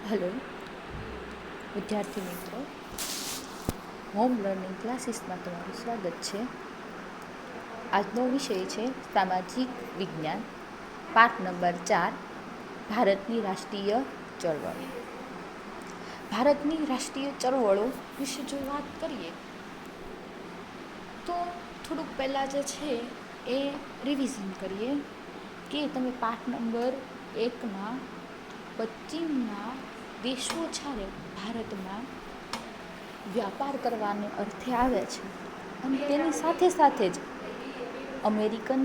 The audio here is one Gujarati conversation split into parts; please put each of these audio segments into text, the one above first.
હેલો વિદ્યાર્થી મિત્રો, હોમ લર્નિંગ ક્લાસીસમાં તમારું સ્વાગત છે. આજનો વિષય છે સામાજિક વિજ્ઞાન, પાઠ નંબર 4, ભારતની રાષ્ટ્રીય ચળવળો. ભારતની રાષ્ટ્રીય ચળવળો વિશે જો વાત કરીએ તો થોડુંક પહેલાં જે છે એ રિવિઝન કરીએ કે તમે પાઠ નંબર 1માં પશ્ચિમના દેશો જ્યારે ભારતમાં વ્યાપાર કરવાને અર્થે આવે છે અને તેની સાથે સાથે જ અમેરિકન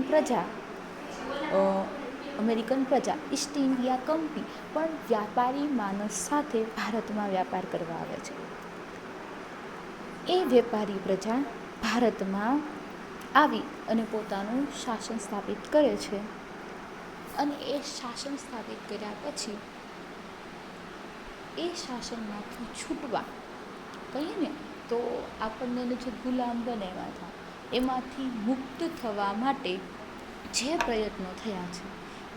પ્રજા ઈસ્ટ ઇન્ડિયા કંપની પણ વ્યાપારી માણસ સાથે ભારતમાં વ્યાપાર કરવા આવે છે. એ વેપારી પ્રજા ભારતમાં આવી અને પોતાનું શાસન સ્થાપિત કરે છે અને એ શાસન સ્થાપિત કર્યા પછી એ શાસનમાંથી છૂટવા કહીએ ને તો આપણને જે ગુલામ બનાવ્યા હતા એમાંથી મુક્ત થવા માટે જે પ્રયત્નો થયા છે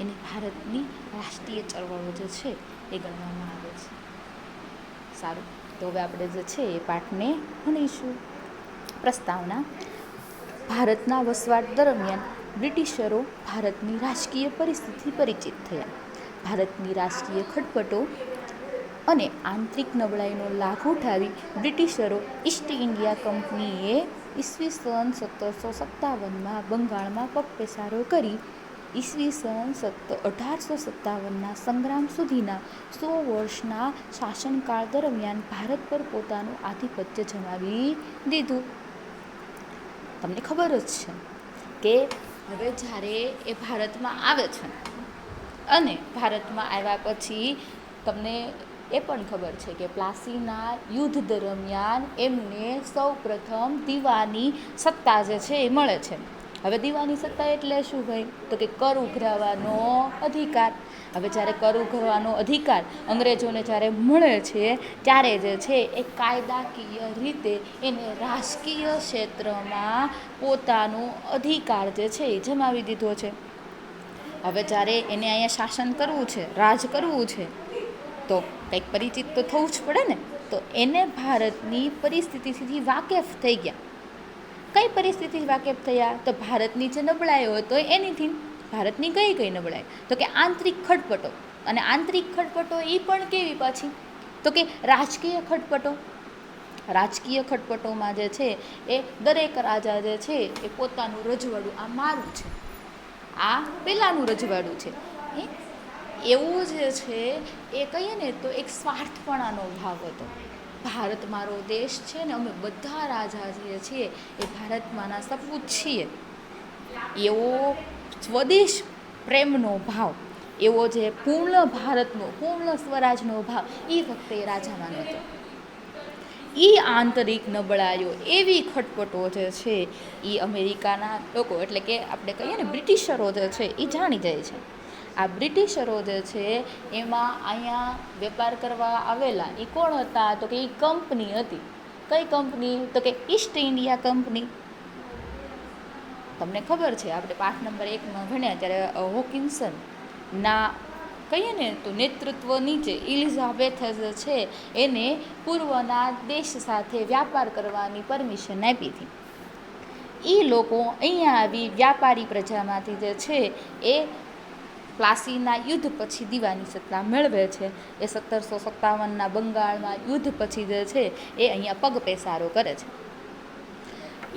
એની ભારતની રાષ્ટ્રીય ચળવળો જે છે એ ગણવામાં આવે છે. સારું, તો હવે આપણે જે છે એ પાઠને ભણીશું. પ્રસ્તાવના: ભારતના વસવાટ દરમિયાન બ્રિટિશરો ભારતની રાજકીય પરિસ્થિતિ પરિચિત થયા. ભારતની રાજકીય ખટપટો અને આંતરિક નબળાઈનો લાભ ઉઠાવી બ્રિટિશરો ઈસ્ટ ઇન્ડિયા કંપનીએ ઈસવીસન 1757માં બંગાળમાં પગપેસારો કરી ઈસવીસન 1857ના સંગ્રામ સુધીના 100 વર્ષના શાસનકાળ દરમિયાન ભારત પર પોતાનું આધિપત્ય જમાવી દીધું. તમને ખબર જ છે કે હવે જ્યારે એ ભારતમાં આવે છે અને ભારતમાં આવ્યા પછી તમને એ પણ ખબર છે કે પ્લાસીના યુદ્ધ દરમિયાન એમને સૌ પ્રથમ દીવાની સત્તા જે છે એ મળે છે. હવે દીવાની સત્તા એટલે શું ભાઈ? તો કે કર ઉઘરાવવાનો અધિકાર. હવે જ્યારે કર ઉઘરાવવાનો અધિકાર અંગ્રેજોને જ્યારે મળે છે ત્યારે જે છે એ કાયદાકીય રીતે એને રાજકીય ક્ષેત્રમાં પોતાનો અધિકાર જે છે એ જમાવી દીધો છે. હવે જ્યારે એને અહીંયા શાસન કરવું છે, રાજ કરવું છે, તો કંઈક પરિચિત તો થવું જ પડે ને. તો એને ભારતની પરિસ્થિતિથી વાકેફ થઈ ગયા. કઈ પરિસ્થિતિથી વાકેફ થયા? તો ભારતની જે નબળાઈઓ હતો એનીથી. ભારતની કઈ નબળાઈ? તો કે આંતરિક ખટપટો. અને આંતરિક ખટપટો એ પણ કેવી પાછી? તો કે રાજકીય ખટપટો. રાજકીય ખટપટોમાં જે છે એ દરેક રાજા જે છે એ પોતાનું રજવાડું, આ મારું છે, આ પેલાનું રજવાડું છે, એવું જે છે એ કહીએ ને તો એક સ્વાર્થપણાનો ભાવ હતો. ભારત મારો દેશ છે ને અમે બધા રાજા જે છીએ એ ભારતમાંના સપૂત છીએ, એવો સ્વદેશ પ્રેમનો ભાવ, એવો જે પૂર્ણ ભારતનો, પૂર્ણ સ્વરાજનો ભાવ એ વખતે રાજામાં હતો. એ આંતરિક નબળાઈઓ, એવી ખટપટો જે છે એ અમેરિકાના લોકો, એટલે કે આપણે કહીએ ને બ્રિટિશરો જે છે એ જાણી જાય છે. આ બ્રિટિશરો જે છે એમાં અહીંયા વેપાર કરવા આવેલા એ કોણ હતા? તો કે એ કંપની હતી. કઈ કંપની? તો કે ઈસ્ટ ઇન્ડિયા કંપની. તમને ખબર છે, આપણે પાઠ નંબર 1માં ભણ્યા ત્યારે હોકિન્સનના કહીએ ને તો નેતૃત્વ નીચે એલિઝાબેથ જે છે એને પૂર્વના દેશ સાથે વ્યાપાર કરવાની પરમિશન આપી હતી. એ લોકો અહીંયા આવી વ્યાપારી પ્રજામાંથી જે છે એ પ્લાસીના યુદ્ધ પછી દીવાની સત્તા મેળવે છે. એ 1757ના બંગાળમાં યુદ્ધ પછી જે છે એ અહીંયા પગ પેસારો કરે છે.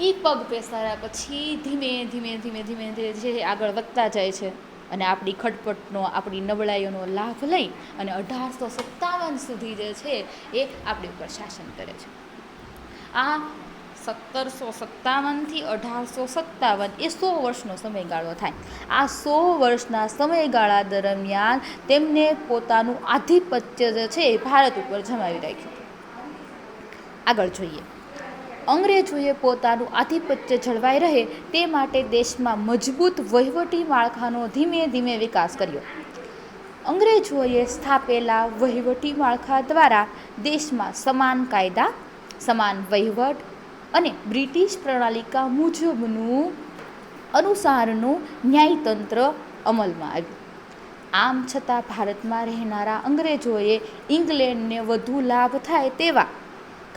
એ પગ પેસારા પછી ધીમે ધીમે જે આગળ વધતા જાય છે અને આપણી ખટપટનો, આપણી નબળાઈઓનો લાભ લઈ અને 1857 સુધી જે છે એ આપણી ઉપર શાસન કરે છે. આ 1757થી 1857 એ 100 વર્ષનો સમયગાળો થાય. આ 100 વર્ષના સમયગાળા દરમિયાન તેમને પોતાનું આધિપત્ય જે છે એ ભારત ઉપર જમાવી રાખ્યું. આગળ જોઈએ. અંગ્રેજોએ પોતાનું આધિપત્ય જળવાઈ રહે તે માટે દેશમાં મજબૂત વહીવટી માળખાનો ધીમે ધીમે વિકાસ કર્યો. અંગ્રેજોએ સ્થાપેલા વહીવટી માળખા દ્વારા દેશમાં સમાન કાયદા, સમાન વહીવટ અને બ્રિટિશ પ્રણાલિકા મુજબનું અનુસારનું ન્યાયતંત્ર અમલમાં આવ્યું. આમ છતાં ભારતમાં રહેનારા અંગ્રેજોએ ઇંગ્લેન્ડને વધુ લાભ થાય તેવા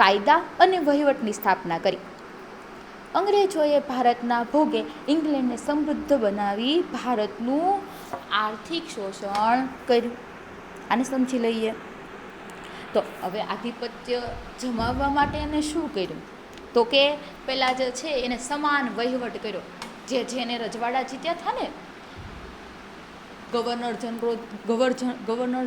કાયદા અને વહીવટની સ્થાપના કરી. અંગ્રેજોએ ભારતના ભોગે ઇંગ્લેન્ડને સમૃદ્ધ બનાવી ભારતનું આર્થિક શોષણ કર્યું. આને સમજી લઈએ. તો હવે આધિપત્ય જમાવવા માટે એને શું કર્યું? તો કે પહેલાં જે છે એને સમાન વહીવટ કર્યો. જેને રજવાડા જીત્યા હતા ને, ગવર્નર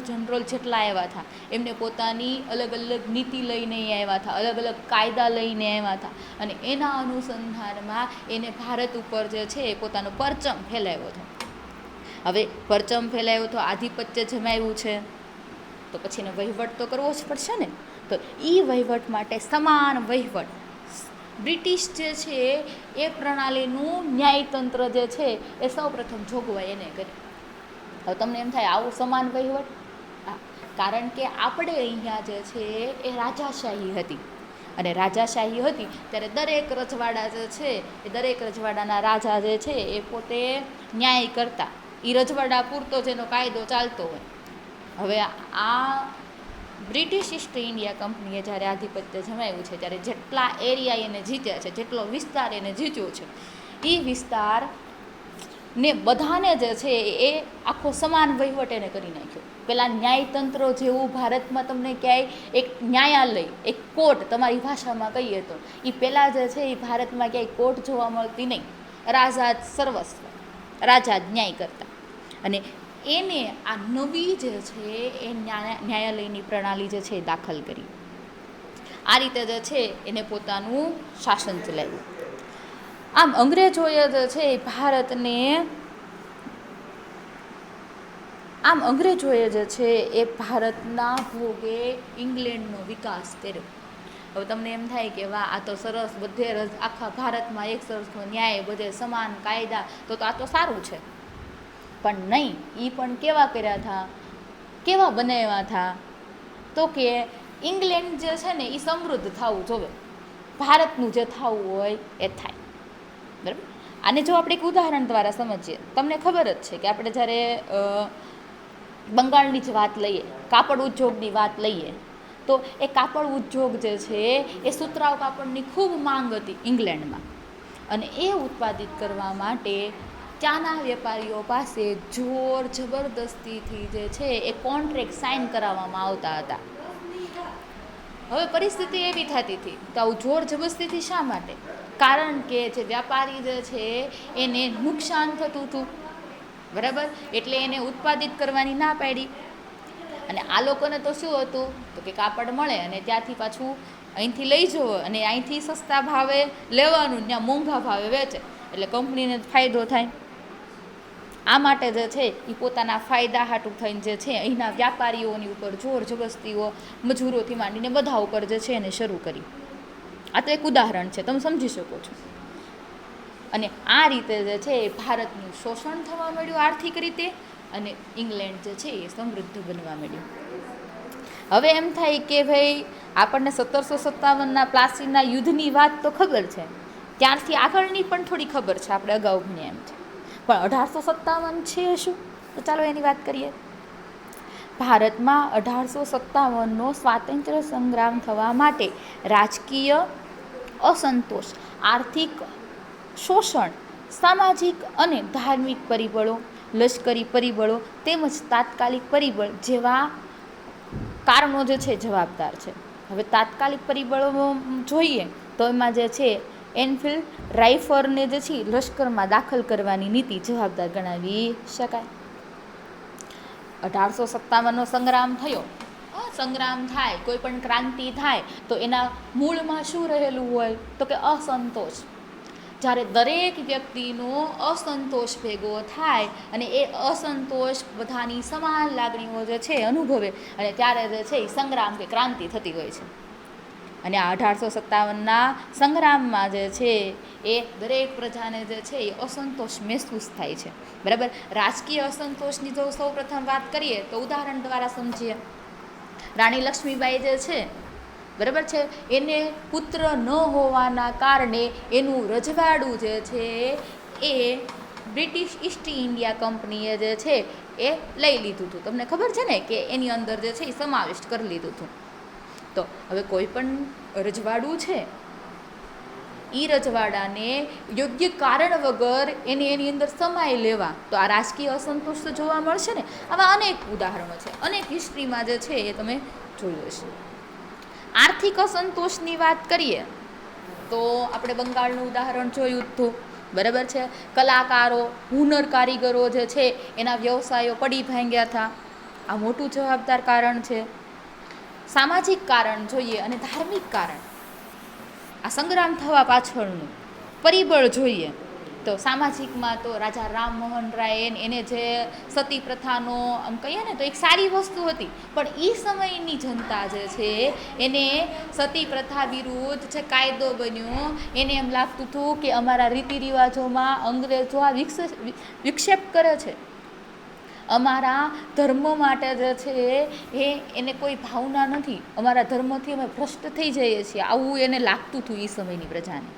જનરલ જેટલા આવ્યા હતા એમને પોતાની અલગ અલગ નીતિ લઈને આવ્યા હતા, અલગ અલગ કાયદા લઈને આવ્યા હતા, અને એના અનુસંધાનમાં એને ભારત ઉપર જે છે એ પોતાનો પરચમ ફેલાવ્યો હતો. હવે પરચમ ફેલાવ્યો તો આધિપત્ય જમાવ્યું છે, તો પછી એને વહીવટ તો કરવો જ પડશે ને. તો એ વહીવટ માટે સમાન વહીવટ બ્રિટિશ જે છે એ પ્રણાલીનું ન્યાયતંત્ર જે છે એ સૌપ્રથમ જોગવાઈ એને કરી. હવે તમને એમ થાય આવો સમાન વહીવટ? કારણ કે આપણે અહીંયા જે છે એ રાજાશાહી હતી, અને રાજાશાહી હતી ત્યારે દરેક રજવાડા જે છે એ દરેક રજવાડાના રાજા જે છે એ પોતે ન્યાય કરતા, એ રજવાડા પૂરતો જેનો કાયદો ચાલતો હોય. હવે આ બ્રિટિશ ઈસ્ટ ઇન્ડિયા કંપનીએ જ્યારે આધિપત્ય જમાવ્યું છે ત્યારે જેટલા એરિયા એને જીત્યા છે, જેટલો વિસ્તાર એને જીત્યો છે, એ વિસ્તાર ને બધાને જે છે એ આખો સમાન વહીવટ એને કરી નાખ્યો. પહેલાં ન્યાયતંત્ર જેવું ભારતમાં તમને ક્યાંય એક ન્યાયાલય, એક કોર્ટ તમારી ભાષામાં કહીએ તો, એ પહેલાં જે છે એ ભારતમાં ક્યાંય કોર્ટ જોવા મળતી નહીં. રાજા જ સર્વસ્વ, રાજા જ ન્યાય કરતા. અને એને આ નવી જે છે એ ન્યાયાલયની પ્રણાલી જે છે એ દાખલ કરી. આ રીતે જે છે એને પોતાનું શાસન ચલાવ્યું. આમ અંગ્રેજોએ જે છે એ ભારતને જે છે એ ભારતના ભોગે ઇંગ્લેન્ડનો વિકાસ કર્યો. હવે તમને એમ થાય કે વાહ, આ તો સરસ, બધે આખા ભારતમાં એક સરખો ન્યાય, બધે સમાન કાયદા, તો આ તો સારું છે. પણ નહીં, એ પણ કેવા કર્યા હતા, કેવા બનાવ્યા હતા? તો કે ઇંગ્લેન્ડ જે છે ને એ સમૃદ્ધ થવું જોવે, ભારતનું જે થવું હોય એ થાય. બરાબર? આને જો આપણે એક ઉદાહરણ દ્વારા સમજીએ, તમને ખબર જ છે કે આપણે જ્યારે બંગાળની જ વાત લઈએ, કાપડ ઉદ્યોગની વાત લઈએ, તો એ કાપડ ઉદ્યોગ જે છે એ સુતરાઉ કાપડની ખૂબ માંગ હતી ઇંગ્લેન્ડમાં, અને એ ઉત્પાદિત કરવા માટે ત્યાંના વેપારીઓ પાસે જોર જબરદસ્તીથી જે છે એ કોન્ટ્રાક્ટ સાઇન કરાવવામાં આવતા હતા. હવે પરિસ્થિતિ એવી થતી હતી તો આવું જોર જબરદસ્તીથી શા માટે? કારણ કે જે વ્યાપારી જે છે એને નુકસાન થતું હતું. બરાબર? એટલે એને ઉત્પાદિત કરવાની ના પાડી. અને આ લોકોને તો શું હતું, તો કે કાપડ મળે અને ત્યાંથી પાછું અહીંથી લઈ જવો, અને અહીંથી સસ્તા ભાવે લેવાનું, ત્યાં મોંઘા ભાવે વેચે, એટલે કંપનીને ફાયદો થાય. આ માટે જે છે એ પોતાના ફાયદા હાટું થઈને જે છે અહીંના વ્યાપારીઓની ઉપર જોર જબરદસ્તીઓ, મજૂરોથી માંડીને બધા ઉપર જે છે એને શરૂ કરી. આ તો એક ઉદાહરણ છે, તમે સમજી શકો છો. અને આ રીતે જે છે એ ભારતનું શોષણ થવા માંડ્યું આર્થિક રીતે, અને ઇંગ્લેન્ડ જે છે એ સમૃદ્ધ બનવા માંડ્યું. હવે એમ થાય કે ભાઈ આપણને 1757ના પ્લાસીના યુદ્ધની વાત તો ખબર છે, ત્યારથી આગળની પણ થોડી ખબર છે, આપણે અગાઉ ભણ્યા એમ છે. પણ 1857 છે શું? તો ચાલો એની વાત કરીએ. ભારતમાં 1857નો સ્વાતંત્ર્ય સંગ્રામ થવા માટે રાજકીય અસંતોષ, આર્થિક શોષણ, સામાજિક અને ધાર્મિક પરિબળો, લશ્કરી પરિબળો તેમજ તાત્કાલિક પરિબળ જેવા કારણો જે છે જવાબદાર છે. હવે તાત્કાલિક પરિબળો જોઈએ તો એમાં જે છે એનફિલ્ડ રાઇફલને જે છે લશ્કરમાં દાખલ કરવાની નીતિ જવાબદાર ગણાવી શકાય. 1857નો સંગ્રામ થયો. સંગ્રામ થાય, કોઈ પણ ક્રાંતિ થાય તો એના મૂળમાં શું રહેલું હોય, તો કે અસંતોષ. જ્યારે દરેક વ્યક્તિનો અસંતોષ ભેગો થાય અને એ અસંતોષ બધાની સમાન લાગણીઓ જે છે અનુભવે, અને ત્યારે જે છે એ સંગ્રામ કે ક્રાંતિ થતી હોય છે. અને આ 1857ના સંગ્રામમાં જે છે એ દરેક પ્રજાને જે છે એ અસંતોષ મહેસૂસ થાય છે. બરાબર? રાજકીય અસંતોષની જો સૌ પ્રથમ વાત કરીએ તો ઉદાહરણ દ્વારા સમજીએ. રાણી લક્ષ્મીબાઈ જે છે, બરાબર છે, એને પુત્ર ન હોવાના કારણે એનું રજવાડું જે છે એ બ્રિટિશ ઈસ્ટ ઇન્ડિયા કંપનીએ જે છે એ લઈ લીધું હતું. તમને ખબર છે ને કે એની અંદર જે છે એ સમાવિષ્ટ કરી લીધું હતું. તો હવે કોઈ પણ રજવાડું છે, એ રજવાડાને યોગ્ય કારણ વગર એની અંદર સમાઈ લેવા, તો આ રાજકીય અસંતોષ તો જોવા મળશે ને. આવા અનેક ઉદાહરણો છે, અનેક હિસ્ટ્રીમાં જે છે એ તમે જોયું હશે. આર્થિક અસંતોષની વાત કરીએ તો આપણે બંગાળનું ઉદાહરણ જોયું હતું, બરાબર છે. કલાકારો, હુનર કારીગરો જે છે એના વ્યવસાયો પડી ભાંગ્યા હતા. આ મોટું જવાબદાર કારણ છે. સામાજિક કારણ જોઈએ અને ધાર્મિક કારણ, આ સંગ્રામ થવા પાછળનું પરિબળ જોઈએ તો સામાજિકમાં તો રાજા રામમોહન રાય એને જે સતી પ્રથાનો આમ કહીએ ને તો એક સારી વસ્તુ હતી, પણ એ સમયની જનતા જે છે એને સતી પ્રથા વિરુદ્ધ જે કાયદો બન્યો એને એમ લાગતું હતું કે અમારા રીતિ રિવાજોમાં અંગ્રેજો આ વિક્ષેપ કરે છે, અમારા ધર્મ માટે જે છે એને કોઈ ભાવના નથી, અમારા ધર્મથી અમે ભ્રષ્ટ થઈ જઈએ છીએ, આવું એને લાગતું હતું એ સમયની પ્રજાને.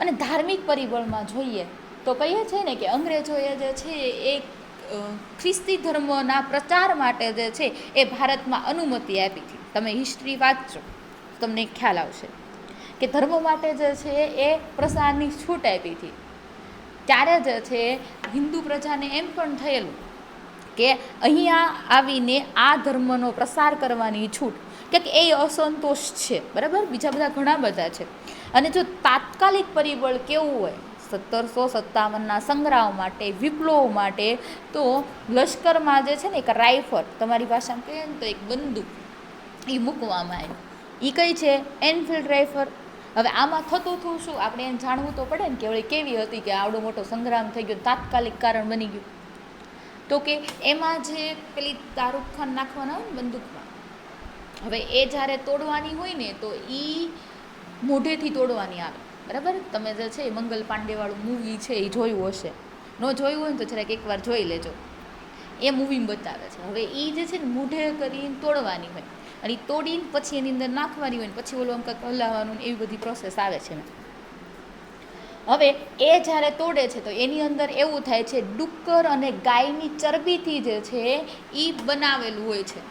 અને ધાર્મિક પરિબળમાં જોઈએ તો કહીએ છીએ ને કે અંગ્રેજોએ જે છે એ ખ્રિસ્તી ધર્મના પ્રચાર માટે જે છે એ ભારતમાં અનુમતિ આપી હતી. તમે હિસ્ટ્રી વાંચજો તમને ખ્યાલ આવશે કે ધર્મ માટે જે છે એ પ્રસારની છૂટ આપી હતી. ત્યારે જે છે હિન્દુ પ્રજાને એમ પણ થયેલું કે અહીંયા આવીને આ ધર્મનો પ્રસાર કરવાની છૂટ, કે એ અસંતોષ છે, બરાબર. બીજા બધા ઘણા બધા છે. અને જો તાત્કાલિક પરિબળ કેવું હોય 1757ના સંગ્રામ માટે, વિપ્લવ માટે, તો લશ્કરમાં જે છે ને એક રાઇફલ, તમારી ભાષામાં કહીએ ને તો એક બંદૂક, એ મૂકવામાં આવી. એ કઈ છે? Enfield rifle. હવે આમાં થતું હતું શું, આપણે એને જાણવું તો પડે ને કે કેવી હતી, કે આવડો મોટો સંગ્રામ થઈ ગયો, તાત્કાલિક કારણ બની ગયું. તો કે એમાં જે પેલી દારૂખાન નાખવાના હોય ને બંદૂકમાં, હવે એ જ્યારે તોડવાની હોય ને તો એ મોઢેથી તોડવાની આવે, બરાબર. તમે જે છે એ મંગલ પાંડેવાળું મૂવી છે એ જોયું હશે, ન જોયું હોય ને તો જરાક એકવાર જોઈ લેજો, એ મૂવીમાં બતાવે છે. હવે એ જે છે ને મોઢે કરીને તોડવાની હોય, અને તોડીને પછી એની અંદર નાખવાની હોય ને પછી ઓલું આમ કંઈક હલાવવાનું, એવી બધી પ્રોસેસ આવે છે. હવે એ જ્યારે તોડે છે તો એની અંદર એવું થાય છે, ડુક્કર અને ગાયની ચરબીથી જે છે એ બનાવેલું હોય છે,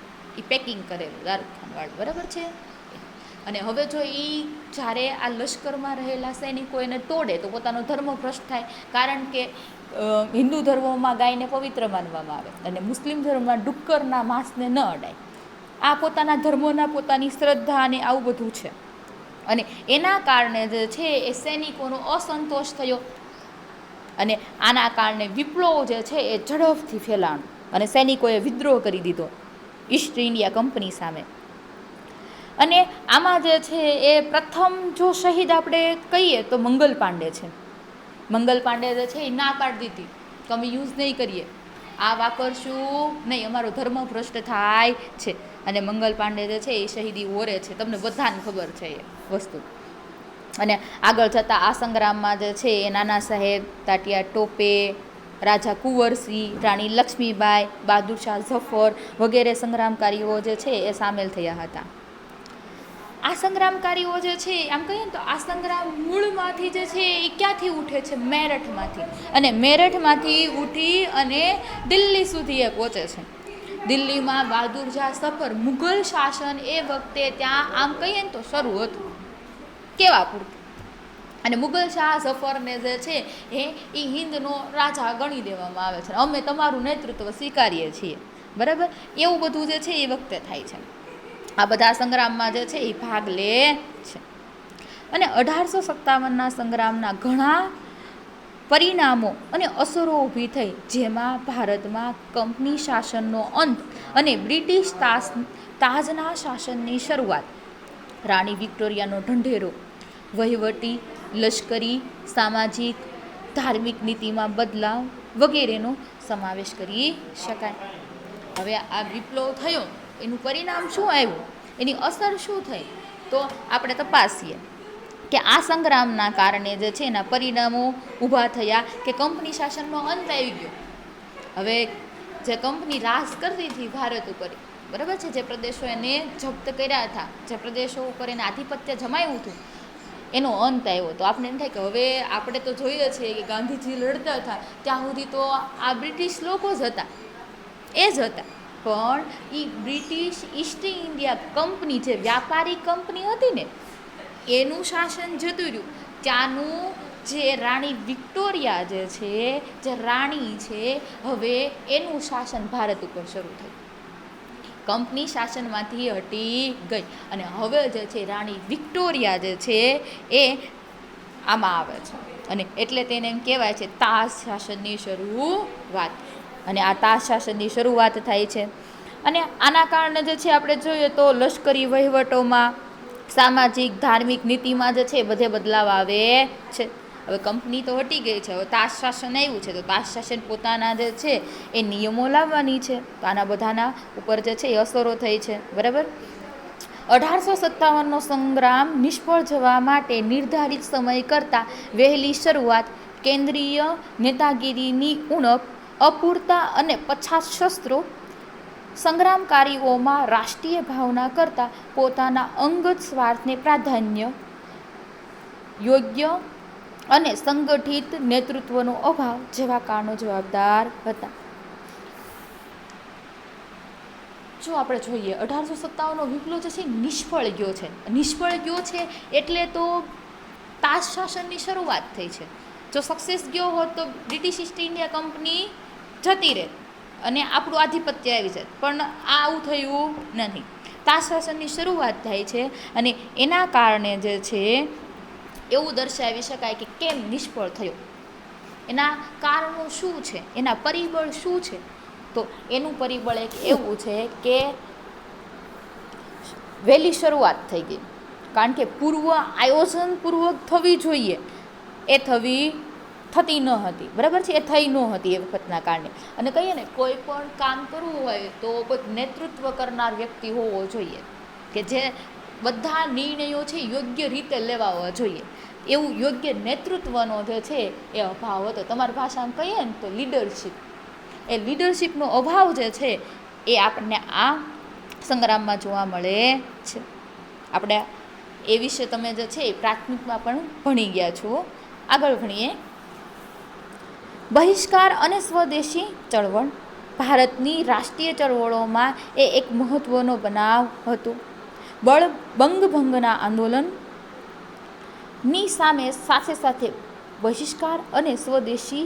એ પેકિંગ કરેલું દારૂખાનવાળું, બરાબર છે. અને હવે જો એ જ્યારે આ લશ્કરમાં રહેલા સૈનિકો એને તોડે તો પોતાનો ધર્મ ભ્રષ્ટ થાય, કારણ કે હિન્દુ ધર્મમાં ગાયને પવિત્ર માનવામાં આવે અને મુસ્લિમ ધર્મમાં ડુક્કરના માંસને ન અડાય. આ પોતાના ધર્મોના પોતાની શ્રદ્ધા અને આવું બધું છે. અને એના કારણે જે છે એ સૈનિકોનો અસંતોષ થયો અને આના કારણે વિપ્લવ જે છે એ ઝડપથી ફેલાણું અને સૈનિકોએ વિદ્રોહ કરી દીધો ઈસ્ટ ઇન્ડિયા કંપની સામે. અને આમાં જે છે એ પ્રથમ જો શહીદ આપણે કહીએ તો મંગલ પાંડે છે. મંગલ પાંડે જે છે એ ના પાડી દીધી તો અમે યુઝ નહીં કરીએ, આ વાપરશું નહીં, અમારો ધર્મ ભ્રષ્ટ થાય છે. અને મંગલ પાંડે જે છે એ શહીદી ઓરે છે, તમને બધાને ખબર છે એ વસ્તુ. અને આગળ જતાં આ સંગ્રામમાં જે છે એ નાના સાહેબ, તાત્યા ટોપે, રાજા કુંવરસિંહ, રાણી લક્ષ્મીબાઈ, બહાદુર શાહ ઝફર વગેરે સંગ્રામકારીઓ જે છે એ સામેલ થયા હતા. આ સંગ્રામકારીઓ જે છે આમ કહીએ ને તો આ સંગ્રામ મૂળમાંથી જે છે એ ક્યાંથી ઉઠે છે? મેરઠમાંથી. અને મેરઠમાંથી ઉઠી અને દિલ્હી સુધી એ પહોંચે છે. દિલ્હીમાં બહાદુર શાહ ઝફર, મુઘલ શાસન એ વખતે ત્યાં આમ કહીએ ને તો શરૂ હતું, કેવા પૂરતું. અને મુઘલ શાહ ઝફરને જે છે એ હિન્દનો રાજા ગણી દેવામાં આવે છે, અમે તમારું નેતૃત્વ સ્વીકારીએ છીએ, બરાબર. એવું બધું જે છે એ વખતે થાય છે. આ બધા સંગ્રામમાં જે છે એ ભાગ લે છે. અને 1857ના સંગ્રામના ઘણા પરિણામો અને અસરો ઊભી થઈ, જેમાં ભારતમાં કંપની શાસનનો અંત અને બ્રિટિશ તાજના શાસનની શરૂઆત, રાણી વિક્ટોરિયાનો ઢંઢેરો, વહીવટી, લશ્કરી, સામાજિક, ધાર્મિક નીતિમાં બદલાવ વગેરેનો સમાવેશ કરી શકાય. હવે આ વિપ્લવ થયો, એનું પરિણામ શું આવ્યું, એની અસર શું થઈ, તો આપણે તપાસીએ કે આ સંગ્રામના કારણે જે છે એના પરિણામો ઊભા થયા કે કંપની શાસનનો અંત આવી ગયો. હવે જે કંપની રાજ કરતી હતી ભારત ઉપર, બરાબર છે, જે પ્રદેશો એને જપ્ત કર્યા હતા, જે પ્રદેશો ઉપર એને આધિપત્ય જમાવ્યું હતું, એનો અંત આવ્યો. તો આપણે એમ થાય કે હવે આપણે તો જોઈએ છીએ કે ગાંધીજી લડતા હતા ત્યાં સુધી તો આ બ્રિટિશ લોકો જ હતા, એ જ હતા. પણ એ બ્રિટિશ ઈસ્ટ ઇન્ડિયા કંપની, જે વ્યાપારી કંપની હતી ને, એનું શાસન જતું રહ્યું. ત્યાંનું જે રાણી વિક્ટોરિયા જે રાણી છે, હવે એનું શાસન ભારત ઉપર શરૂ થયું. કંપની શાસનમાંથી હટી ગઈ અને હવે જે છે રાણી વિક્ટોરિયા જે છે એ આમાં આવે છે. અને એટલે તેને એમ કહેવાય છે તાજ શાસનની શરૂઆત. અને આ તાજ શાસનની શરૂઆત થાય છે. અને આના કારણે જે છે આપણે જોઈએ તો લશ્કરી વહીવટોમાં, સામાજિક ધાર્મિક નીતિમાં જે છે બધે બદલાવ આવે છે. હવે કંપની તો હટી ગઈ છે, હવે તાજ શાસન આવ્યું છે, તો તાજ શાસન પોતાના જે છે એ નિયમો લાવવાની છે. તો આના બધાના ઉપર જે છે એ અસરો થઈ છે. બરાબર. 1857નો સંગ્રામ નિષ્ફળ જવા માટે નિર્ધારિત સમય કરતાં વહેલી શરૂઆત, કેન્દ્રીય નેતાગીરીની ઉણપ, અપૂરતા અને પછાત શસ્ત્રો, સંગ્રામકારીઓમાં રાષ્ટ્રીય ભાવના કરતાં પોતાના અંગત સ્વાર્થને પ્રાધાન્ય, યોગ્ય અને સંગઠિત નેતૃત્વનો અભાવ જેવા કારણો જવાબદાર હતા. જો આપણે જોઈએ 1857નો વિપ્લવ જે છે નિષ્ફળ ગયો છે. નિષ્ફળ ગયો છે એટલે તો તાજ શાસનની શરૂઆત થઈ છે. જો સક્સેસ ગયો હોત તો બ્રિટિશ ઈસ્ટ ઇન્ડિયા કંપની જતી રહે અને આપણું આધિપત્ય આવી જાય. પણ આ આવું થયું નથી. તાજ શાસનની શરૂઆત થાય છે અને એના કારણે જે છે એવું દર્શાવી શકાય કે કેમ નિષ્ફળ થયો, એના કારણો શું છે, એના પરિબળ શું છે. તો એનું પરિબળ એક એવું છે કે વહેલી શરૂઆત થઈ ગઈ. કારણ કે પૂર્વ આયોજનપૂર્વક થવી જોઈએ એ થતી ન હતી. બરાબર છે, એ થઈ ન હતી એ વખતના કારણે. અને કહીએ ને કોઈ પણ કામ કરવું હોય તો કોઈ નેતૃત્વ કરનાર વ્યક્તિ હોવો જોઈએ કે જે બધા નિર્ણયો છે યોગ્ય રીતે લેવા જોઈએ. એવું યોગ્ય નેતૃત્વનો જે છે એ અભાવ હતો. તમારી ભાષામાં કહીએ ને તો લીડરશીપ, એ લીડરશીપનો અભાવ જે છે એ આપણને આ સંગ્રામમાં જોવા મળે છે. આપણે એ વિશે તમે જે છે એ પ્રાથમિકમાં પણ ભણી ગયા છો. આગળ ભણીએ. બહિષ્કાર અને સ્વદેશી ચળવળ ભારતની રાષ્ટ્રીય ચળવળોમાં એ એક મહત્ત્વનો બનાવ હતો. બંગભંગના આંદોલનની સાથે સાથે બહિષ્કાર અને સ્વદેશી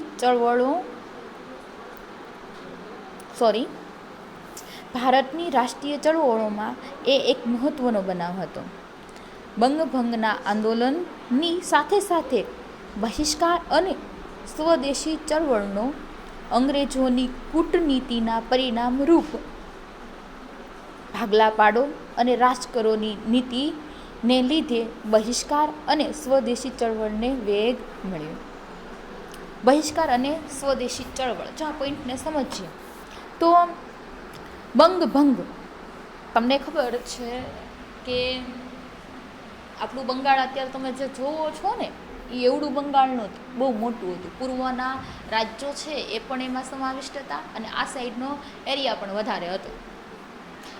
ભારતની રાષ્ટ્રીય ચળવળોમાં એ એક મહત્ત્વનો બનાવ હતો. બંગભંગના આંદોલનની સાથે સાથે બહિષ્કાર અને સ્વદેશી ચળવળનો અંગ્રેજોની કૂટનીતિના પરિણામરૂપ ભાગલા પાડો અને રાજ કરોની નીતિને લીધે બહિષ્કાર અને સ્વદેશી ચળવળને વેગ મળ્યો. બહિષ્કાર અને સ્વદેશી ચળવળ, જો આ પોઈન્ટને સમજીએ તો બંગભંગ, તમને ખબર છે કે આપણું બંગાળ અત્યારે તમે જે જોવો છો ને એ એવડું બંગાળ નહોતું, બહુ મોટું હતું. પૂર્વના રાજ્યો છે એ પણ એમાં સમાવિષ્ટ હતા અને આ સાઈડનો એરિયા પણ વધારે હતો.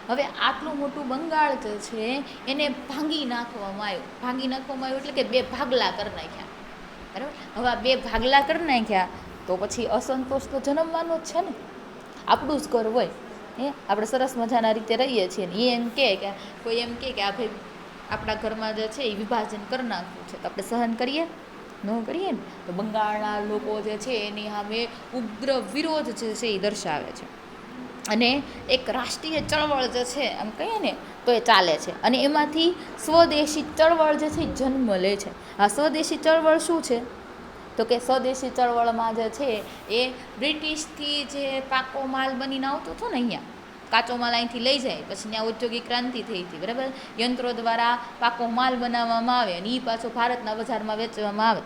હવે આટલું મોટું બંગાળ જે છે એને ભાંગી નાખવામાં આવ્યું એટલે કે બે ભાગલા કરી નાખ્યા. બરાબર. હવે આ બે ભાગલા કરી નાખ્યા તો પછી અસંતોષ તો જન્મવાનો જ છે ને. આપણું જ ઘર હોય, આપણે સરસ મજાના રીતે રહીએ છીએ ને એ કોઈ એમ કે આ ભાઈ આપણા ઘરમાં જે છે એ વિભાજન કરી નાખવું છે, તો આપણે સહન કરીએ? ન કરીએ ને. તો બંગાળના લોકો જે છે એની સામે ઉગ્ર વિરોધ જે છે એ દર્શાવે છે અને એક રાષ્ટ્રીય ચળવળ જે છે આમ કહીએ ને તો એ ચાલે છે. અને એમાંથી સ્વદેશી ચળવળ જે છે એ જન્મ લે છે. આ સ્વદેશી ચળવળ શું છે તો કે સ્વદેશી ચળવળમાં જે છે એ બ્રિટિશથી જે પાકો માલ બનીને આવતો હતો ને, અહીંયા કાચો માલ અહીંથી લઈ જાય, પછી ત્યાં ઔદ્યોગિક ક્રાંતિ થઈ હતી. બરાબર. યંત્રો દ્વારા પાકો માલ બનાવવામાં આવે અને એ પાછો ભારતના બજારમાં વેચવામાં આવે.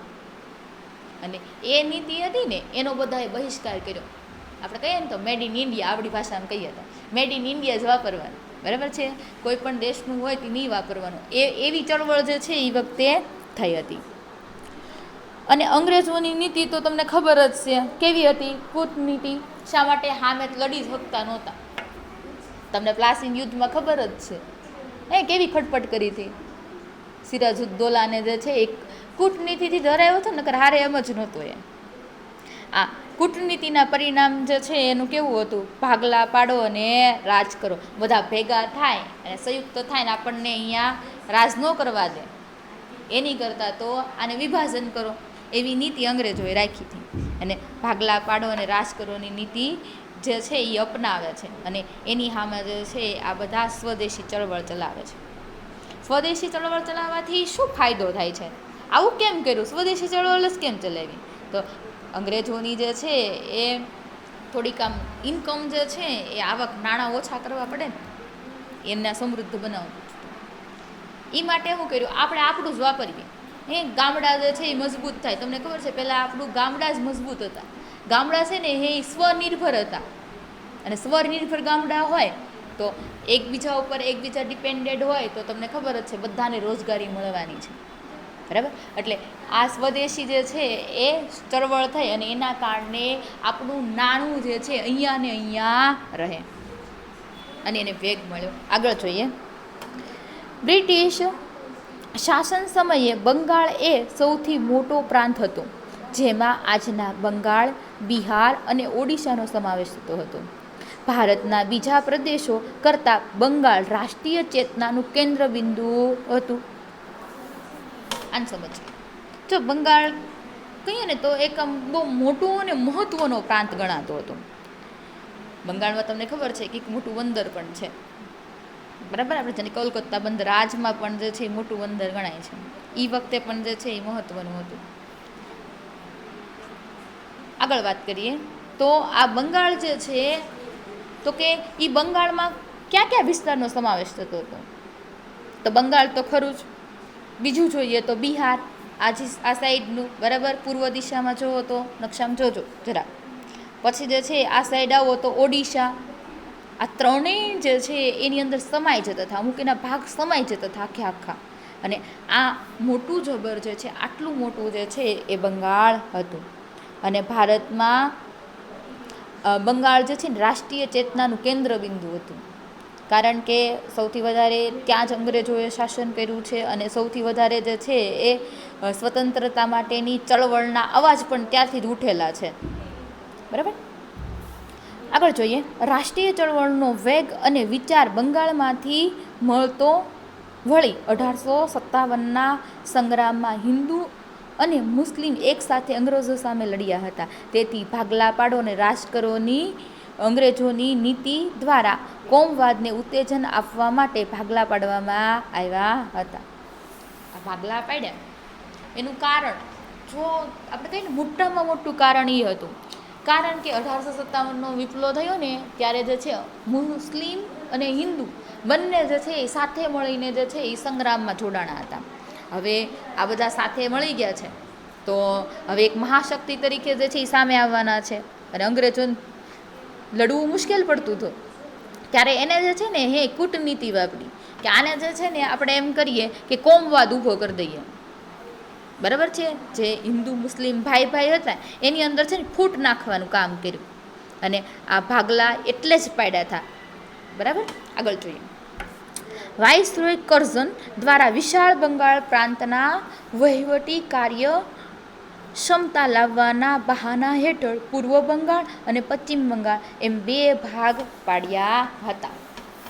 અને એ નીતિ હતી ને એનો બધાએ બહિષ્કાર કર્યો. આપણે કહીએ ને તો મેડ ઇન ઇન્ડિયા, આપણી ભાષામાં કહીએ તો મેડ ઇન ઇન્ડિયા જ વાપરવાનું. બરાબર છે. કોઈ પણ દેશનું હોય તે નહીં વાપરવાનું. એવી ચળવળ જે છે એ વખતે થઈ હતી. અને અંગ્રેજોની નીતિ તો તમને ખબર જ છે કેવી હતી. કૂટનીતિ. શા માટે? સામે લડી શકતા નહોતા. તમને પ્લાસીન યુદ્ધમાં ખબર જ છે કેવી ખટપટ કરી હતી. સિરાજુદ્દૌલાને જે છે એ કૂટનીતિથી ધરાયો હતો, નકર હારે એમ જ નહોતું. આ કૂટનીતિના પરિણામ જે છે એનું કેવું હતું, ભાગલા પાડો અને રાજ કરો. બધા ભેગા થાય અને સંયુક્ત થાય ને આપણને અહીંયા રાજ ન કરવા દે, એની કરતાં તો આને વિભાજન કરો, એવી નીતિ અંગ્રેજોએ રાખી હતી. અને ભાગલા પાડો અને રાજ કરોની નીતિ જે છે એ અપનાવે છે. અને એની સામે જે છે આ બધા સ્વદેશી ચળવળ ચલાવે છે. સ્વદેશી ચળવળ ચલાવવાથી શું ફાયદો થાય છે, આવું કેમ કર્યું, સ્વદેશી ચળવળ જ કેમ ચલાવી? તો અંગ્રેજોની જે છે એ થોડીક આમ ઇન્કમ જે છે એ આવક, નાણાં ઓછા કરવા પડે ને, એમને સમૃદ્ધ બનાવવું. એ માટે શું કર્યું, આપણે આપણું જ વાપરીએ. ગામડા જે છે એ મજબૂત થાય. તમને ખબર છે પહેલાં આપણું ગામડા જ મજબૂત હતા. ગામડા છે ને એ સ્વનિર્ભર હતા. અને સ્વનિર્ભર ગામડા હોય તો એકબીજા ઉપર એકબીજા ડિપેન્ડેડ હોય તો તમને ખબર જ છે બધાને રોજગારી મળવાની છે, બરાબર. એટલે આ સ્વદેશી જે છે એ ચળવળ થઈ અને એના કારણે આપણું નાણું જે છે અહીંયા ને અહીંયા રહે અને એને વેગ મળ્યો. આગળ જોઈએ. બ્રિટિશ શાસન સમયે બંગાળ એ સૌથી મોટો પ્રાંત હતો, જેમાં આજના બંગાળ, બિહાર અને ઓડિશાનો સમાવેશ થતો હતો. ભારતના બીજા પ્રદેશો કરતાં બંગાળ રાષ્ટ્રીય ચેતનાનું કેન્દ્ર બિંદુ હતું. આને સમજીએ. જો બંગાળ કહીએ ને તો એક આમ બહુ મોટો અને મહત્ત્વનો પ્રાંત ગણાતો હતો. બંગાળમાં તમને ખબર છે કે એક મોટું બંદર પણ છે, બરાબર. આપણે જેને કોલકાતા બંદર, આજમાં પણ જે છે એ મોટું બંદર ગણાય છે. એ વખતે પણ જે છે એ મહત્ત્વનું હતું. આગળ વાત કરીએ તો આ બંગાળ જે છે તો કે એ બંગાળમાં કયા કયા વિસ્તારનો સમાવેશ થતો હતો? તો બંગાળ તો ખરું જ. બીજું જોઈએ તો બિહાર, આ સાઈડનું, બરાબર, પૂર્વ દિશામાં જોવો તો નકશામાં જોજો જરા. પછી જે છે આ સાઈડ આવો તો ઓડિશા. આ ત્રણેય જે છે એની અંદર સમાઈ જતા હતા, અમુક એના ભાગ સમાઈ જતા હતા આખે આખા. અને આ મોટું જબર જે છે, આટલું મોટું જે છે એ બંગાળ હતું. અને ભારતમાં બંગાળ જે છે ને રાષ્ટ્રીય ચેતનાનું કેન્દ્ર બિંદુ હતું, કારણ કે સૌથી વધારે ત્યાં જ અંગ્રેજોએ શાસન કર્યું છે અને સૌથી વધારે જે છે એ સ્વતંત્રતા માટેની ચળવળના અવાજ પણ ત્યારથી જ ઉઠેલા છે, બરાબર. આગળ જોઈએ. રાષ્ટ્રીય ચળવળનો વેગ અને વિચાર બંગાળમાંથી મળતો વળી 1857ના સંગ્રામમાં હિન્દુ અને મુસ્લિમ એકસાથે અંગ્રેજો સામે લડ્યા હતા. તેથી ભાગલા પાડો અને રાજ કરોની અંગ્રેજોની નીતિ દ્વારા કોમવાદને ઉત્તેજન આપવા માટે ભાગલા પાડવામાં આવ્યા હતા. આ ભાગલા પાડ્યા એનું કારણ જો આપણે કહીએ ને, મોટામાં મોટું કારણ એ હતું, કારણ કે 1857નો વિપ્લવ થયો ને ત્યારે જે છે મુસ્લિમ અને હિન્દુ બંને જે છે એ સાથે મળીને જે છે એ સંગ્રામમાં જોડાણા હતા. હવે આ બધા સાથે મળી ગયા છે તો હવે એક મહાશક્તિ તરીકે જે છે એ સામે આવવાના છે અને અંગ્રેજોને લડવું મુશ્કેલ પડતું હતું. ત્યારે એને જે છે ને એ કૂટનીતિ વાપરી કે આને જે છે ને આપણે એમ કરીએ કે કોમવાદ ઊભો કરી દઈએ, બરાબર છે. જે હિન્દુ મુસ્લિમ ભાઈ ભાઈ હતા એની અંદર છે ને ફૂટ નાખવાનું કામ કર્યું અને આ ભાગલા એટલે જ પાડ્યા હતા, બરાબર. આગળ જોઈએ. વાઇસરોય કર્ઝન દ્વારા વિશાળ બંગાળ પ્રાંતના વહીવટી કાર્ય ક્ષમતા લાવવાના બહાના હેઠળ પૂર્વ બંગાળ અને પશ્ચિમ બંગાળ એમ બે ભાગ પાડ્યા હતા.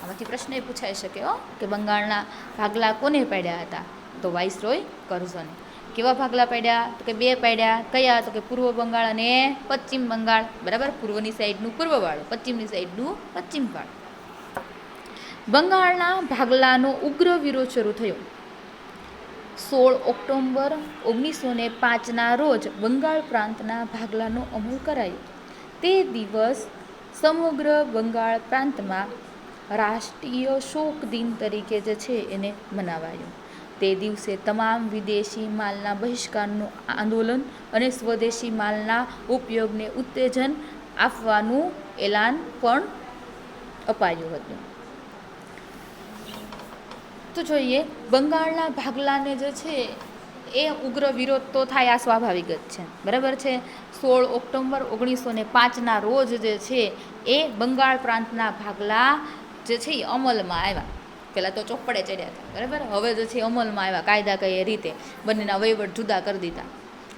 આમાંથી પ્રશ્ન એ પૂછાઈ શકે કે બંગાળના ભાગલા કોને પાડ્યા હતા? તો વાઇસરોય કર્ઝને. કેવા ભાગલા પાડ્યા? તો કે બે પાડ્યા. કયા? તો કે પૂર્વ બંગાળ અને પશ્ચિમ બંગાળ, બરાબર. પૂર્વની સાઈડનું પૂર્વવાળું, પશ્ચિમની સાઈડનું પશ્ચિમવાળું. બંગાળના ભાગલાનો ઉગ્ર વિરોધ શરૂ થયો 16 ઓક્ટોબર 1905ના રોજ બંગાળ પ્રાંતના ભાગલાનો અમલ કરાયો. તે દિવસ સમગ્ર બંગાળ પ્રાંતમાં રાષ્ટ્રીય શોક દિન તરીકે જે છે એને મનાવાયો. તે દિવસે તમામ વિદેશી માલના બહિષ્કારનું આંદોલન અને સ્વદેશી માલના ઉપયોગને ઉત્તેજન આપવાનું એલાન પણ અપાયું હતું. તો જોઈએ, બંગાળના ભાગલાને જે છે એ ઉગ્ર વિરોધ તો થાય, આ સ્વાભાવિક જ છે, બરાબર છે. 16 ઓક્ટોબર 1905ના રોજ જે છે એ બંગાળ પ્રાંતના ભાગલા જે છે એ અમલમાં આવ્યા. પહેલાં તો ચોપડે ચડ્યા હતા, બરાબર. હવે જે છે અમલમાં આવ્યા કાયદા કઈ રીતે, બંનેના વહીવટ જુદા કરી દીધા.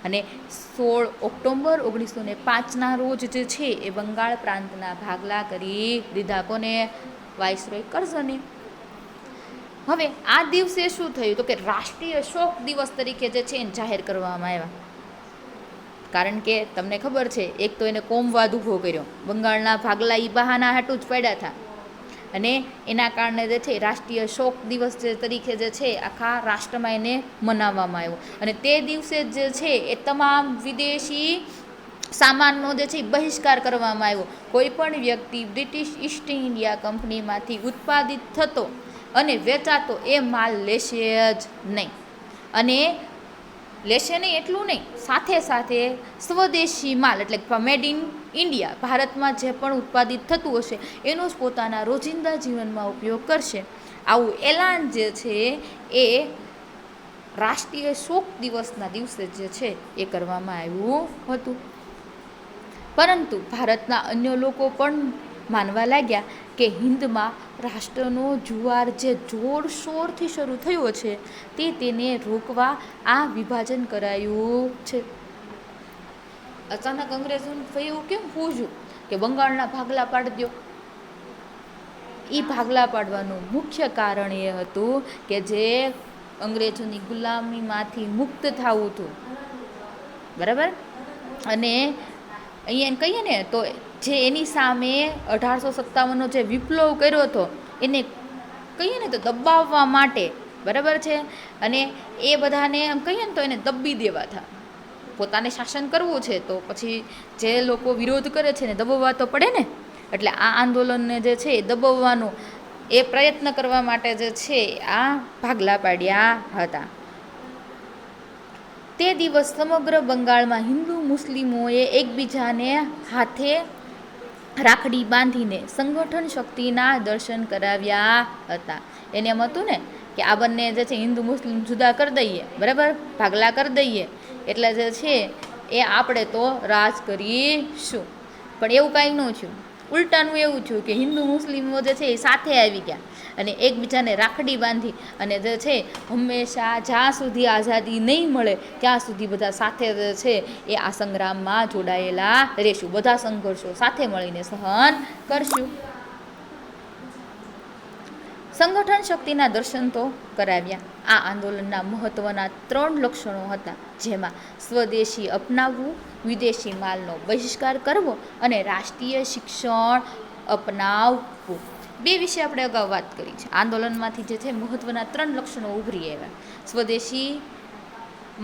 અને 16 ઓક્ટોબર 1905ના રોજ જે છે એ બંગાળ પ્રાંતના ભાગલા કરી દીધા. કોને? વાઇસરોય કરઝને. હવે આ દિવસે શું થયું તો કે રાષ્ટ્રીય શોક દિવસ તરીકે જે છે એને જાહેર કરવામાં આવ્યા. કારણ કે તમને ખબર છે, એક તો એને કોમવાદ ઊભો કર્યો, બંગાળના ભાગલા એ બહાના હાટું જ પડ્યા હતા, અને એના કારણે જે છે રાષ્ટ્રીય શોક દિવસ જે તરીકે જે છે આખા રાષ્ટ્રમાં એને મનાવવામાં આવ્યો. અને તે દિવસે જે છે એ તમામ વિદેશી સામાનનો જે છે બહિષ્કાર કરવામાં આવ્યો. કોઈ પણ વ્યક્તિ બ્રિટિશ ઈસ્ટ ઇન્ડિયા કંપનીમાંથી ઉત્પાદિત થતો અને વેચાતો એ માલ લેશે જ નહીં. અને લેશે નહીં એટલું નહીં, સાથે સાથે સ્વદેશી માલ એટલે મેડ ઇન ઇન્ડિયા, ભારતમાં જે પણ ઉત્પાદિત થતું હશે એનો જ પોતાના રોજિંદા જીવનમાં ઉપયોગ કરશે. આવું એલાન જે છે એ રાષ્ટ્રીય શોક દિવસના દિવસે જે છે એ કરવામાં આવ્યું હતું. પરંતુ ભારતના અન્ય લોકો પણ માનવા લાગ્યા કે હિન્દમાં રાષ્ટ્રનો જુવાર જે જોરશોરથી શરૂ થયો છે તેને રોકવા આ વિભાજન કરાયું છે. અચાનક અંગ્રેજોને એવું કેમ પૂછ્યું કે બંગાળના ભાગલા પાડી દો? એ ભાગલા પાડવાનું મુખ્ય કારણ એ હતું કે જે અંગ્રેજોની ગુલામીમાંથી મુક્ત થવું હતું, બરાબર. અને અહીંયા કહીએ ને તો જે એની સામે 1857નો જે વિપ્લવ કર્યો હતો એને કહીએ ને તો દબાવવા માટે, બરાબર છે. અને એ બધાને એમ કહીએ ને તો એને દબી દેવા હતા. પોતાને શાસન કરવું છે તો પછી જે લોકો વિરોધ કરે છે ને દબાવવા તો પડે ને. એટલે આ આંદોલનને જે છે એ દબાવવાનો એ પ્રયત્ન કરવા માટે જે છે આ ભાગલા પાડ્યા હતા. તે દિવસ સમગ્ર બંગાળમાં હિન્દુ મુસ્લિમોએ એકબીજાને હાથે રાખડી બાંધીને સંગઠન શક્તિના દર્શન કરાવ્યા હતા. એને એમ હતું ને કે આ બંને જે છે હિન્દુ મુસ્લિમ જુદા કરી દઈએ, બરાબર, ભાગલા કરી દઈએ એટલે જે છે એ આપણે તો રાજ કરીશું. પણ એવું કાંઈ ન થયું. ઉલટાનું એવું થયું કે હિન્દુ મુસ્લિમો જે છે એ સાથે આવી ગયા અને એકબીજાને રાખડી બાંધી અને જે છે હંમેશા જ્યાં સુધી આઝાદી નહીં મળે ત્યાં સુધી બધા સાથે જે છે એ આ સંગ્રામમાં જોડાયેલા રહેશું, બધા સંઘર્ષો સાથે મળીને સહન કરશું. સંગઠન શક્તિના દર્શન તો કરાવ્યા. આ આંદોલનના મહત્ત્વના 3 લક્ષણો હતા, જેમાં સ્વદેશી અપનાવવું, વિદેશી માલનો બહિષ્કાર કરવો અને રાષ્ટ્રીય શિક્ષણ અપનાવવું. 2 વિશે આપણે અગાઉ વાત કરી છે. આંદોલનમાંથી જે છે મહત્ત્વના 3 લક્ષણો ઉભરી આવ્યા. સ્વદેશી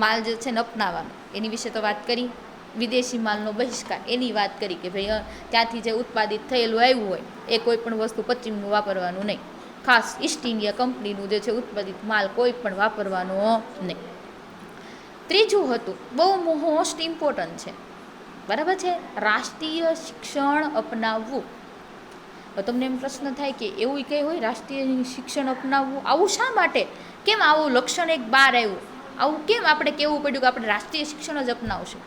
માલ જે છે ને અપનાવવાનો, એની વિશે તો વાત કરી. વિદેશી માલનો બહિષ્કાર, એની વાત કરી કે ભાઈ ત્યાંથી જે ઉત્પાદિત થયેલું આવ્યું હોય એ કોઈ પણ વસ્તુ પશ્ચિમનું વાપરવાનું નહીં. ખાસ ઈસ્ટ ઇન્ડિયા કંપનીનું જે છે ઉત્પાદિત માલ કોઈ પણ વાપરવાનો નહીં. ત્રીજું હતું, બહુ મોસ્ટ ઇમ્પોર્ટન્ટ છે, બરાબર છે, રાષ્ટ્રીય શિક્ષણ અપનાવવું. તમને એમ પ્રશ્ન થાય કે એવું કંઈ હોય રાષ્ટ્રીય શિક્ષણ અપનાવવું? આવું શા માટે? કેમ આવું લક્ષણ એક બહાર આવ્યું? આવું કેમ આપણે કહેવું પડ્યું કે આપણે રાષ્ટ્રીય શિક્ષણ જ અપનાવશું?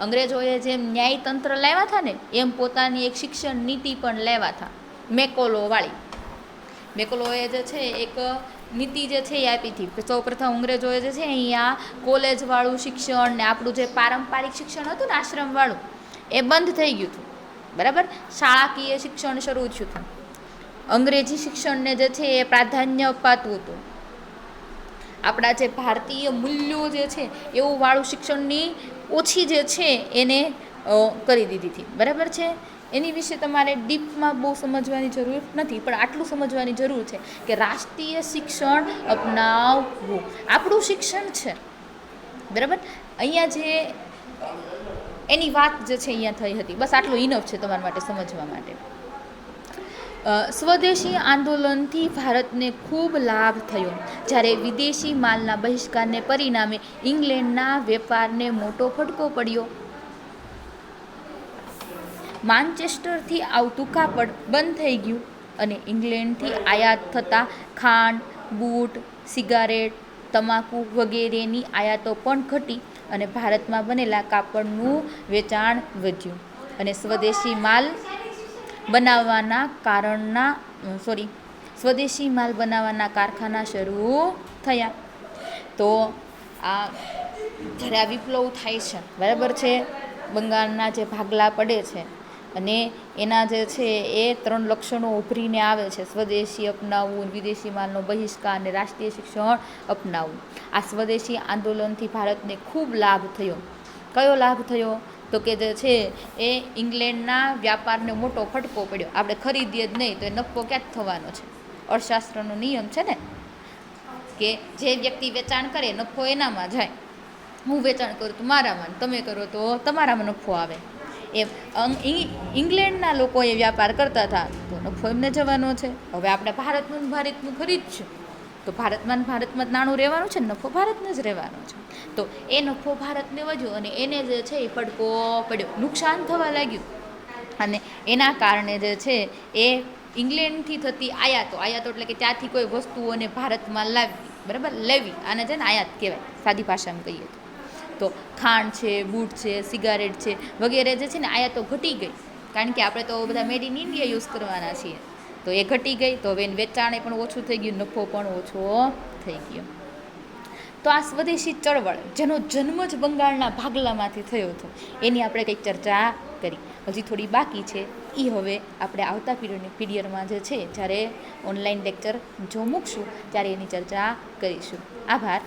અંગ્રેજોએ જેમ ન્યાયતંત્ર લાવ્યા હતા ને એમ પોતાની એક શિક્ષણ નીતિ પણ લાવ્યા હતા, મેકોલોવાળી. મેકોલોએ જે છે એક નીતિ જે છે એ આપી હતી. સૌપ્રથમ અંગ્રેજોએ જે છે અહીંયા કોલેજવાળું શિક્ષણ ને આપણું જે પારંપરિક શિક્ષણ હતું ને આશ્રમવાળું એ બંધ થઈ ગયું હતું, બરાબર. શાળાકીય શિક્ષણ શરૂ થયું હતું. અંગ્રેજી શિક્ષણને જે છે એ પ્રાધાન્ય અપાતું હતું. આપણા જે ભારતીય મૂલ્યો જે છે એવું વાળું શિક્ષણની ઓછી જે છે એને કરી દીધી હતી, બરાબર છે. એની વિશે તમારે ડીપમાં બહુ સમજવાની જરૂર નથી, પણ આટલું સમજવાની જરૂર છે કે રાષ્ટ્રીય શિક્ષણ અપનાવવું આપણું શિક્ષણ છે, બરાબર. અહીંયા જે એની વાત જે છે અહીંયા થઈ હતી, બસ આટલું ઇનફ છે તમારા માટે સમજવા માટે. સ્વદેશી આંદોલનથી ભારતને ખૂબ લાભ થયો, જ્યારે વિદેશી માલના બહિષ્કારને પરિણામે ઇંગ્લેન્ડના વેપારને મોટો ફટકો પડ્યો. માન્ચેસ્ટરથી આવતું કાપડ બંધ થઈ ગયું અને ઇંગ્લેન્ડથી આયાત થતા ખાંડ, બૂટ, સિગારેટ, તમાકુ વગેરેની આયાતો પણ ઘટી અને ભારતમાં બનેલા કાપડનું વેચાણ વધ્યું. અને સ્વદેશી માલ બનાવવાના સ્વદેશી માલ બનાવવાના કારખાના શરૂ થયા. તો આ જ્યારે આ વિપ્લવ થાય છે, બરાબર છે, બંગાળના જે ભાગલા પડે છે અને એના જે છે એ 3 લક્ષણો ઉભરીને આવે છે: સ્વદેશી અપનાવવું, વિદેશી માલનો બહિષ્કાર અને રાષ્ટ્રીય શિક્ષણ અપનાવવું. આ સ્વદેશી આંદોલનથી ભારતને ખૂબ લાભ થયો. કયો લાભ થયો? તો કે જે છે એ ઇંગ્લેન્ડના વ્યાપારને મોટો ફટકો પડ્યો. આપણે ખરીદીએ જ નહીં તો એ નફો ક્યાં જ થવાનો છે? અર્થશાસ્ત્રનો નિયમ છે ને કે જે વ્યક્તિ વેચાણ કરે નફો એનામાં જાય. હું વેચાણ કરું તો મારામાં, તમે કરો તો તમારામાં નફો આવે. એમ ઇંગ્લેન્ડના લોકોએ વ્યાપાર કરતા હતા તો નફો એમને જવાનો છે. હવે આપણે ભારતનું ખરીદશું તો ભારતમાં નાણું રહેવાનું છે, નફો ભારતને જ રહેવાનો છે. તો એ નફો ભારતને વધ્યો અને એને જે છે એ ફટકો પડ્યો, નુકસાન થવા લાગ્યું. અને એના કારણે જે છે એ ઇંગ્લેન્ડથી થતી આયાતો એટલે કે ત્યાંથી કોઈ વસ્તુઓને ભારતમાં લાવવી, બરાબર, લેવી, આને છે ને આયાત કહેવાય સાદી ભાષામાં કહીએ તો ખાંડ છે, બૂટ છે, સિગારેટ છે વગેરે જે છે ને આયાતો ઘટી ગઈ. કારણ કે આપણે તો બધા મેડ ઇન ઇન્ડિયા યુઝ કરવાના છીએ. તો એ ઘટી ગઈ. તો હવે વેચાણ પણ ઓછું થઈ ગયું, નફો પણ ઓછો થઈ ગયો. તો આ સ્વદેશી ચળવળ જેનો જન્મ જ બંગાળના ભાગલામાંથી થયો હતો એની આપણે કંઈક ચર્ચા કરી. હજી થોડી બાકી છે, એ હવે આપણે આવતા પીરિયડમાં જે છે જ્યારે ઓનલાઈન લેક્ચર જો મૂકશું ત્યારે એની ચર્ચા કરીશું. આભાર.